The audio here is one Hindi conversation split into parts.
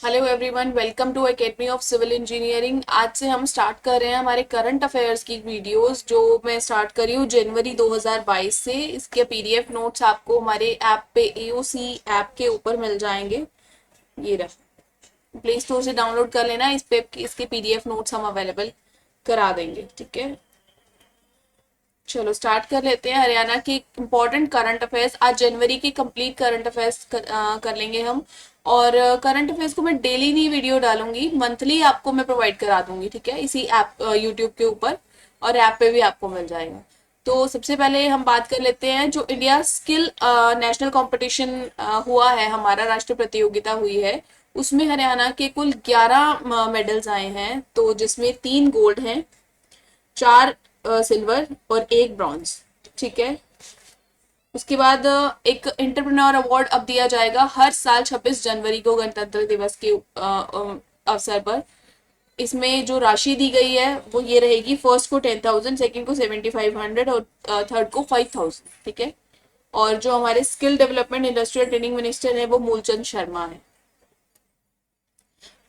Hello everyone, welcome to academy of civil engineering. आज से हम स्टार्ट कर रहे हैं हमारे करंट अफेयर्स की वीडियोस, जो मैं स्टार्ट करी हूँ जनवरी 2022 से। इसके पीडीएफ नोट्स आपको हमारे ऐप पे एओसी ऐप के ऊपर मिल जाएंगे। ये रहा, प्ले स्टोर से डाउनलोड कर लेना। इस पे इसके पीडीएफ नोट्स हम अवेलेबल करा देंगे, ठीक है। चलो स्टार्ट कर लेते हैं हरियाणा के इम्पोर्टेंट करंट अफेयर्स। आज जनवरी के कंप्लीट करंट अफेयर्स कर लेंगे हम। और करंट अफेयर्स को मैं डेली नहीं वीडियो डालूंगी, मंथली आपको मैं प्रोवाइड करा दूंगी, ठीक है, इसी ऐप यूट्यूब के ऊपर, और ऐप पे भी आपको मिल जाएगा। तो सबसे पहले हम बात कर लेते हैं जो इंडिया स्किल नेशनल कंपटीशन हुआ है, हमारा राष्ट्रीय प्रतियोगिता हुई है, उसमें हरियाणा के कुल 11 मेडल्स आए हैं। तो जिसमें 3 गोल्ड हैं, 4 सिल्वर और 1 ब्रॉन्ज, ठीक है। उसके बाद एक एंटरप्रेन्योर अवार्ड अब दिया जाएगा हर साल 26 जनवरी को, गणतंत्र दिवस के अवसर पर। इसमें जो राशि दी गई है वो ये रहेगी, फर्स्ट को 10,000, सेकंड को 7,500 और थर्ड को 5,000, ठीक है। और जो हमारे skill development industrial training minister है वो मूलचंद शर्मा है।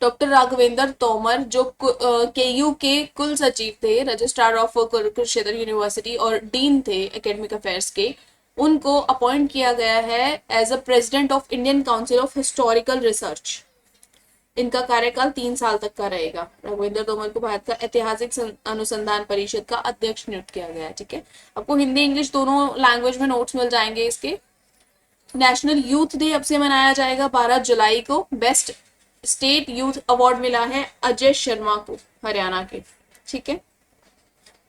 डॉक्टर राघवेंद्र तोमर जो केयू के कुल सचिव थे, रजिस्ट्रार ऑफ कुरुक्षेत्र यूनिवर्सिटी और डीन थे एकेडमिक अफेयर्स के, उनको अपॉइंट किया गया है as a president of Indian council of historical research. इनका कार्यकाल 3 साल तक का रहेगा। राघवेंद्र तोमर को भारत का ऐतिहासिक अनुसंधान परिषद का अध्यक्ष नियुक्त किया गया है, ठीक है। आपको हिंदी इंग्लिश दोनों लैंग्वेज में नोट्स मिल जाएंगे इसके। नेशनल यूथ डे अब से मनाया जाएगा 12 जुलाई को। बेस्ट स्टेट यूथ अवार्ड मिला है अजय शर्मा को, हरियाणा के, ठीक है।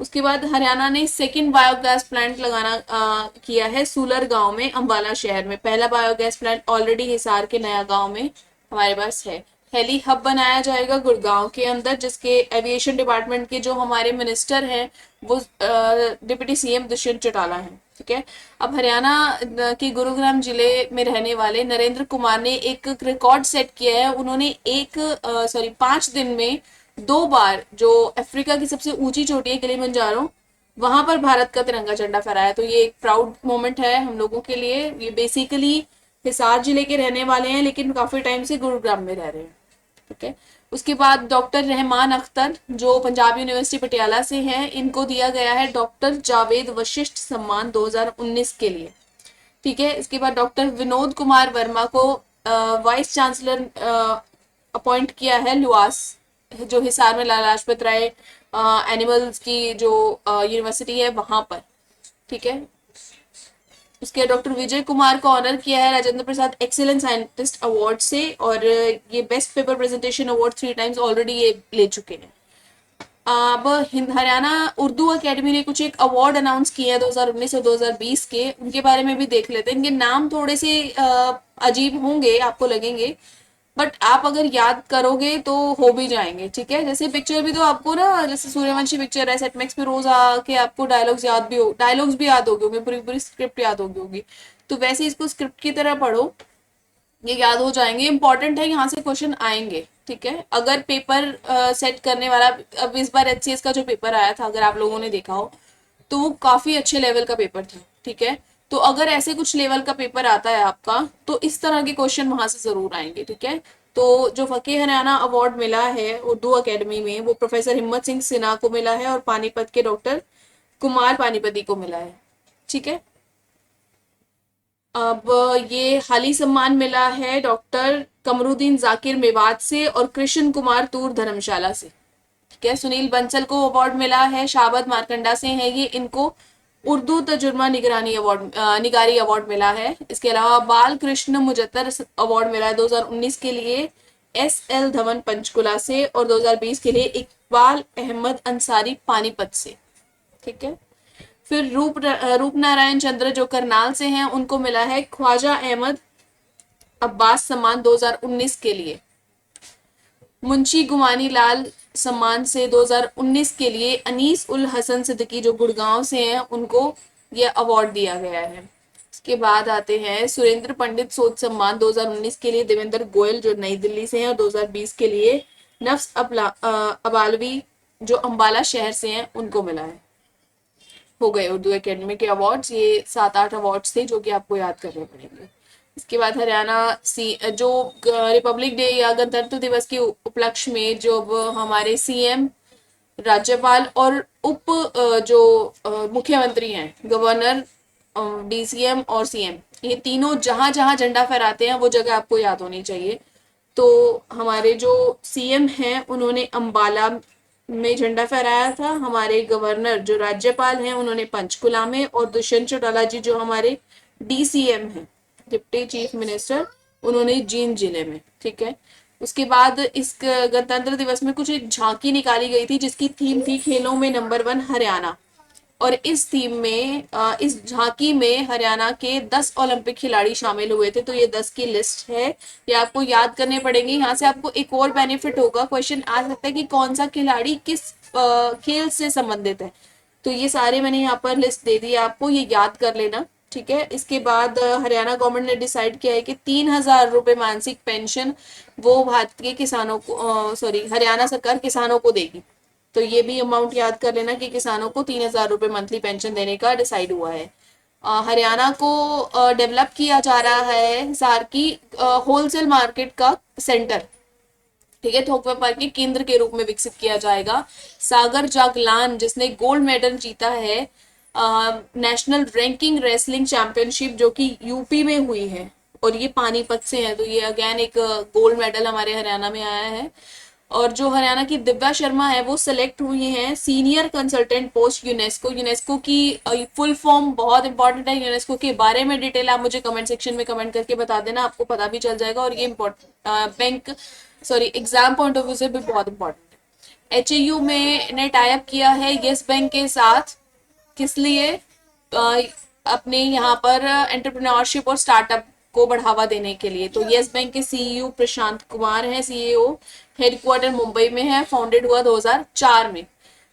उसके बाद हरियाणा ने सेकंड बायोगैस प्लांट लगाना किया है सूलर गांव में, अंबाला शहर में। पहला बायोगैस प्लांट ऑलरेडी हिसार के नया गांव में हमारे पास है। हेली हब बनाया जाएगा गुड़गांव के अंदर, जिसके एविएशन डिपार्टमेंट के जो हमारे मिनिस्टर हैं वो डिप्टी सीएम दुष्यंत चौटाला हैं, ठीक है। अब हरियाणा के गुरुग्राम जिले में रहने वाले नरेंद्र कुमार ने एक रिकॉर्ड सेट किया है। उन्होंने 5 दिन में 2 बार जो अफ्रीका की सबसे ऊंची चोटी है किलिमंजारो, वहां पर भारत का तिरंगा झंडा फहराया। तो ये एक प्राउड मोमेंट है हम लोगों के लिए। ये बेसिकली हिसार जिले के रहने वाले हैं, लेकिन काफी टाइम से गुरुग्राम में रह रहे हैं, ठीक है। उसके बाद डॉक्टर रहमान अख्तर जो पंजाब यूनिवर्सिटी पटियाला से हैं, इनको दिया गया है डॉक्टर जावेद वशिष्ठ सम्मान 2019 के लिए, ठीक है। इसके बाद डॉक्टर विनोद कुमार वर्मा को वाइस चांसलर अपॉइंट किया है लुआस, जो हिसार में लाला लाजपत राय एनिमल्स की जो यूनिवर्सिटी है वहां पर, ठीक है। उसके डॉक्टर विजय कुमार को ऑनर किया है Rajendra Prasad excellence scientist award से, और ये best paper presentation award 3 times already ये ले चुके हैं। अब हरियाणा उर्दू अकेडमी ने कुछ एक अवार्ड अनाउंस किए हैं 2019 और 2020 के, उनके बारे में भी देख लेते हैं। इनके नाम थोड़े से अजीब होंगे, आपको लगेंगे, बट आप अगर याद करोगे तो हो भी जाएंगे, ठीक है। जैसे पिक्चर भी तो आपको ना, जैसे सूर्यवंशी पिक्चर है, सेट मैक्स पे रोज आके आपको डायलॉग्स भी याद होगी, पूरी पूरी स्क्रिप्ट याद होगी। तो वैसे इसको स्क्रिप्ट की तरह पढ़ो, ये याद हो जाएंगे। इंपॉर्टेंट है, यहाँ से क्वेश्चन आएंगे, ठीक है। अगर पेपर सेट करने वाला, अब इस बार एचसीएस का जो पेपर आया था, अगर आप लोगों ने देखा हो, तो वो काफी अच्छे लेवल का पेपर था, ठीक है। तो अगर ऐसे कुछ लेवल का पेपर आता है आपका, तो इस तरह के क्वेश्चन वहां से जरूर आएंगे, ठीक है। तो जो फकीर हरियाणा अवार्ड मिला है उर्दू अकेडमी में, वो प्रोफेसर हिम्मत सिंह सिन्हा को मिला है, और पानीपत के डॉक्टर कुमार पानीपति को मिला है, ठीक है। अब ये हाली सम्मान मिला है डॉक्टर कमरुद्दीन जाकिर मेवात से और कृष्ण कुमार तूर धर्मशाला से, ठीक है। सुनील बंसल को अवार्ड मिला है, शाबद मारकंडा से है ये, इनको उर्दू तर्जुमा निगरानी अवार्ड निगारी अवार्ड मिला है। इसके अलावा बाल कृष्ण मुजत्तर अवार्ड मिला है 2019 के लिए एस एल धवन पंचकुला से, और 2020 के लिए इकबाल अहमद अंसारी पानीपत से, ठीक है। फिर रूप नारायण चंद्र जो करनाल से हैं, उनको मिला है ख्वाजा अहमद अब्बास सम्मान 2019 के लिए। मुंशी गुमानी लाल सम्मान से 2019 के लिए अनीस उल हसन सिद्दीकी जो गुड़गांव से हैं, उनको यह अवार्ड दिया गया है। इसके बाद आते हैं सुरेंद्र पंडित सोच सम्मान 2019 के लिए देवेंद्र गोयल जो नई दिल्ली से हैं, और 2020 के लिए नफ्स अबालवी जो अंबाला शहर से हैं, उनको मिला है। हो गए उर्दू एकेडमी के अवार्ड्स। ये 7-8 अवार्ड्स थे जो कि आपको याद करने पड़ेंगे। इसके बाद हरियाणा जो रिपब्लिक डे या गणतंत्र दिवस के उपलक्ष्य में जो हमारे सीएम, राज्यपाल और उप जो मुख्यमंत्री हैं, गवर्नर, डीसीएम और सीएम, ये तीनों जहां जहां झंडा फहराते हैं वो जगह आपको याद होनी चाहिए। तो हमारे जो सीएम हैं उन्होंने अंबाला में झंडा फहराया था, हमारे गवर्नर जो राज्यपाल हैं उन्होंने पंचकुला में, और दुष्यंत चौटाला जी जो हमारे डीसीएम हैं, डिप्टी चीफ मिनिस्टर, उन्होंने जींद जिले में। ठीक है। उसके बाद इस गणतंत्र दिवस में कुछ एक झांकी निकाली गई थी जिसकी थीम थी खेलों में नंबर 1 हरियाणा। और इस थीम में इस झांकी में हरियाणा के 10 ओलंपिक खिलाड़ी शामिल हुए थे। तो ये 10 की लिस्ट है, ये आपको याद करने पड़ेंगे। यहाँ से आपको एक और बेनिफिट होगा, क्वेश्चन आ सकता है कि कौन सा खिलाड़ी किस खेल से संबंधित है। तो ये सारे मैंने यहाँ पर लिस्ट दे दी है आपको, ये याद कर लेना। ठीक है। इसके बाद हरियाणा गवर्नमेंट ने डिसाइड किया है कि 3,000 रुपये मानसिक पेंशन वो भारत के किसानों को, सॉरी, हरियाणा सरकार किसानों को देगी। तो ये भी अमाउंट याद कर लेना कि किसानों को 3,000 रुपये मंथली पेंशन देने का डिसाइड हुआ है। हरियाणा को डेवलप किया जा रहा है हिसार की होलसेल मार्केट का सेंटर। ठीक है। थोक व्यापार के केंद्र के रूप में विकसित किया जाएगा। सागर जागलान जिसने गोल्ड मेडल जीता है नेशनल रैंकिंग रेसलिंग चैंपियनशिप जो कि यूपी में हुई है, और ये पानीपत से है, तो ये अगेन एक गोल्ड मेडल हमारे हरियाणा में आया है। और जो हरियाणा की दिव्या शर्मा है वो सिलेक्ट हुई हैं senior consultant post UNESCO. UNESCO की फुल फॉर्म बहुत इंपॉर्टेंट है, यूनेस्को के बारे में डिटेल आप मुझे कमेंट सेक्शन में कमेंट करके बता देना, आपको पता भी चल जाएगा। और ये bank, sorry, exam point of view से भी बहुत इंपॉर्टेंट है। एचएयू में ने टाई अप किया है यस बैंक के साथ, किस लिए? अपने यहाँ पर एंटरप्रेन्योरशिप और स्टार्टअप को बढ़ावा देने के लिए। तो यस बैंक के सीईओ प्रशांत कुमार हैं, सीईओ, हेडक्वार्टर मुंबई में है, फाउंडेड हुआ 2004 में।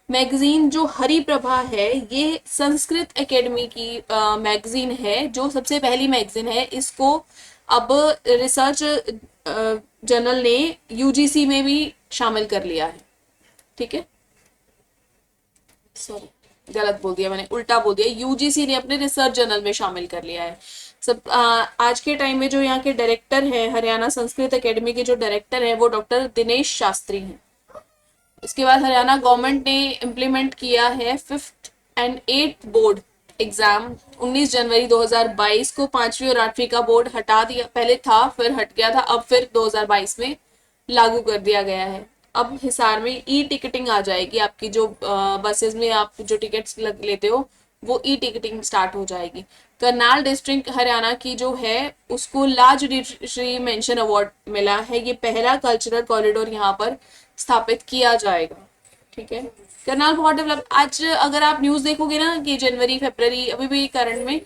मैगजीन जो हरि प्रभा है ये संस्कृत एकेडमी की मैगजीन है, जो सबसे पहली मैगजीन है। इसको अब रिसर्च जर्नल ने यूजीसी में भी शामिल कर लिया है। ठीक है, सॉरी गलत बोल दिया मैंने, उल्टा बोल दिया, यूजीसी ने अपने रिसर्च जर्नल में शामिल कर लिया है। सब आज के टाइम में जो यहाँ के डायरेक्टर हैं, हरियाणा संस्कृत एकेडमी के जो डायरेक्टर हैं वो डॉक्टर दिनेश शास्त्री हैं। इसके बाद हरियाणा गवर्नमेंट ने इम्प्लीमेंट किया है 5th and 8th board exam 19 जनवरी 2022 को। 5वीं और 8वीं का बोर्ड हटा दिया, पहले था फिर हट गया था, अब फिर 2022 में लागू कर दिया गया है। अब हिसार में ई टिकटिंग आ जाएगी, आपकी जो बसेस में आप जो टिकट्स लेते हो वो ई टिकटिंग स्टार्ट हो जाएगी। करनाल डिस्ट्रिक्ट हरियाणा की जो है उसको ला जुडिशरी मेंशन अवार्ड मिला है, ये पहला कल्चरल कॉरिडोर यहाँ पर स्थापित किया जाएगा। ठीक है। करनाल बहुत डेवलप, आज अगर आप न्यूज देखोगे ना कि जनवरी फरवरी अभी भी करंट में,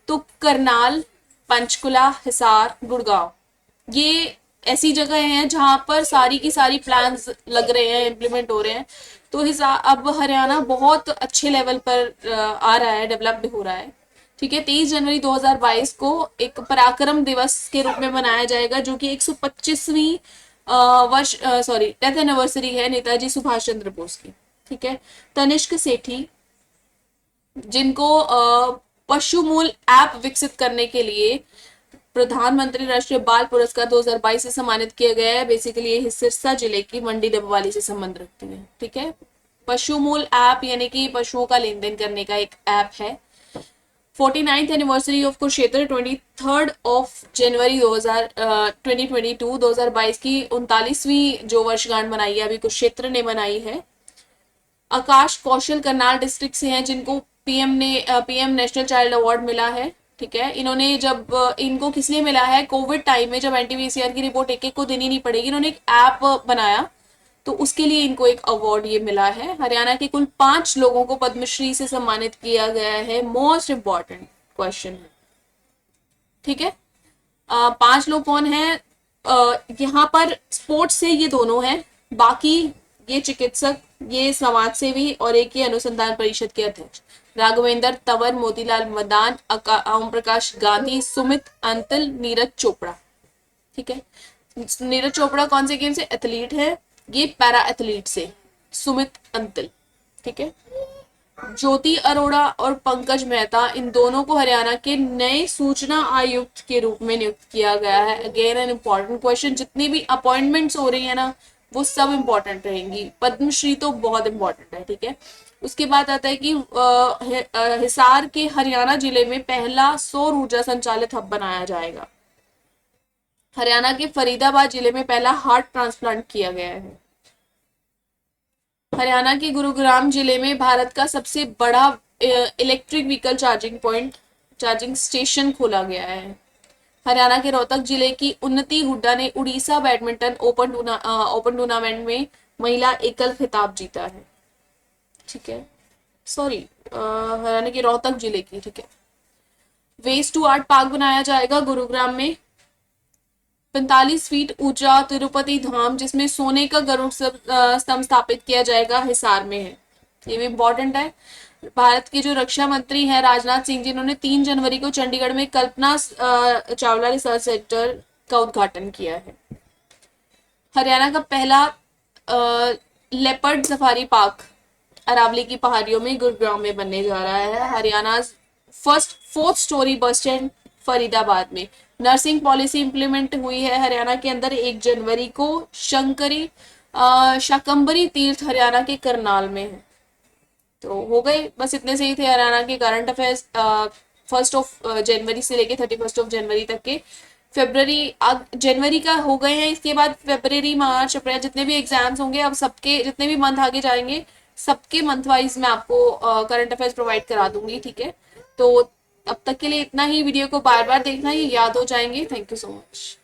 तो करनाल, पंचकुला, हिसार, गुड़गांव, ये ऐसी जगह हैं जहां पर सारी की सारी प्लान्स लग रहे हैं, इम्प्लीमेंट हो रहे हैं। तो अब हरियाणा बहुत अच्छे लेवल पर आ रहा है, डेवलप्ड हो रहा है। ठीक है। 23 जनवरी 2022 को एक पराक्रम दिवस के रूप में मनाया जाएगा, जो कि 125वीं वर्ष, सॉरी, डेथ एनिवर्सरी है नेताजी सुभाष चंद्र बोस की। ठीक है। तनिष्क सेठी जिनको पशुमूल ऐप विकसित करने के लिए प्रधानमंत्री राष्ट्रीय बाल पुरस्कार 2022 से सम्मानित किया गया है। बेसिकली ये सिरसा जिले की मंडी डबवाली से संबंध रखती है। ठीक है। पशुमूल ऐप यानी कि पशुओं का लेन देन करने का एक ऐप है। 49th anniversary of Kurukshetra 23rd of January 2022 की 39वीं जो वर्षगांठ मनाई है अभी कुरुक्षेत्र ने मनाई है। आकाश कौशल करनाल डिस्ट्रिक्ट से हैं जिनको पीएम नेशनल चाइल्ड अवार्ड मिला है। ठीक है। इन्होंने जब इनको किस लिए मिला है, कोविड टाइम में जब एनटीपीसीआर की रिपोर्ट एक एक को देनी नहीं पड़ेगी, इन्होंने एक ऐप बनाया, तो उसके लिए इनको एक अवार्ड ये मिला है। हरियाणा के कुल 5 लोगों को पद्मश्री से सम्मानित किया गया है। मोस्ट इंपॉर्टेंट क्वेश्चन है। ठीक है। 5 लोग कौन है? यहाँ पर स्पोर्ट्स से ये दोनों हैं, बाकी ये चिकित्सक, ये समाज सेवी और एक ये अनुसंधान परिषद के अध्यक्ष। राघवेंद्र तंवर, मोतीलाल मदान, ओम प्रकाश गांधी, सुमित अंतल, नीरज चोपड़ा। ठीक है। नीरज चोपड़ा कौन से गेम से एथलीट है, ये पैरा एथलीट से, सुमित अंतल। ठीक है। ज्योति अरोड़ा और पंकज मेहता, इन दोनों को हरियाणा के नए सूचना आयुक्त के रूप में नियुक्त किया गया है। अगेन एन इम्पॉर्टेंट क्वेश्चन, जितनी भी अपॉइंटमेंट्स हो रही है ना वो सब इम्पोर्टेंट रहेंगी। पद्मश्री तो बहुत इंपॉर्टेंट है, ठीक है। उसके बाद आता है कि हिसार के हरियाणा जिले में पहला सौर ऊर्जा संचालित हब बनाया जाएगा। हरियाणा के फरीदाबाद जिले में पहला हार्ट ट्रांसप्लांट किया गया है। हरियाणा के गुरुग्राम जिले में भारत का सबसे बड़ा इलेक्ट्रिक व्हीकल चार्जिंग स्टेशन खोला गया है। हरियाणा के रोहतक जिले की उन्नति हुड्डा ने उड़ीसा बैडमिंटन ओपन टूर्नामेंट में महिला एकल खिताब जीता है, ठीक है। सॉरी, हरियाणा के रोहतक जिले की, ठीक है। वेस्ट टू आर्ट पार्क बनाया जाएगा गुरुग्राम में। 45 फीट ऊंचा तिरुपति धाम, जिसमें सोने का गरुड़ स्तंभ स्थापित किया जाएगा, हिसार में है। ये भी इम्पोर्टेंट है। भारत के जो रक्षा मंत्री हैं राजनाथ सिंह जी, इन्होंने 3 जनवरी को चंडीगढ़ में कल्पना चावला रिसर्च सेंटर का उद्घाटन किया है। हरियाणा का पहला लेपर्ड सफारी पार्क अरावली की पहाड़ियों में गुरुग्राम में बनने जा रहा है। Haryana first 4th story bus stand Faridabad में। नर्सिंग पॉलिसी इंप्लीमेंट हुई है हरियाणा के अंदर 1 जनवरी को। शाकंबरी तीर्थ हरियाणा के करनाल में है। तो हो गए, बस इतने से ही थे हरियाणा के करंट अफेयर्स 1 जनवरी से लेके 31 जनवरी तक के। जनवरी का हो गए हैं, इसके बाद फरवरी, मार्च, अप्रैल जितने भी एग्जाम्स होंगे, अब सबके जितने भी मंथ आगे जाएंगे सबके मंथ वाइज मैं आपको करंट अफेयर्स प्रोवाइड करा दूंगी, ठीक है। तो अब तक के लिए इतना ही। वीडियो को बार बार देखना, ये याद हो जाएंगे। Thank you so much.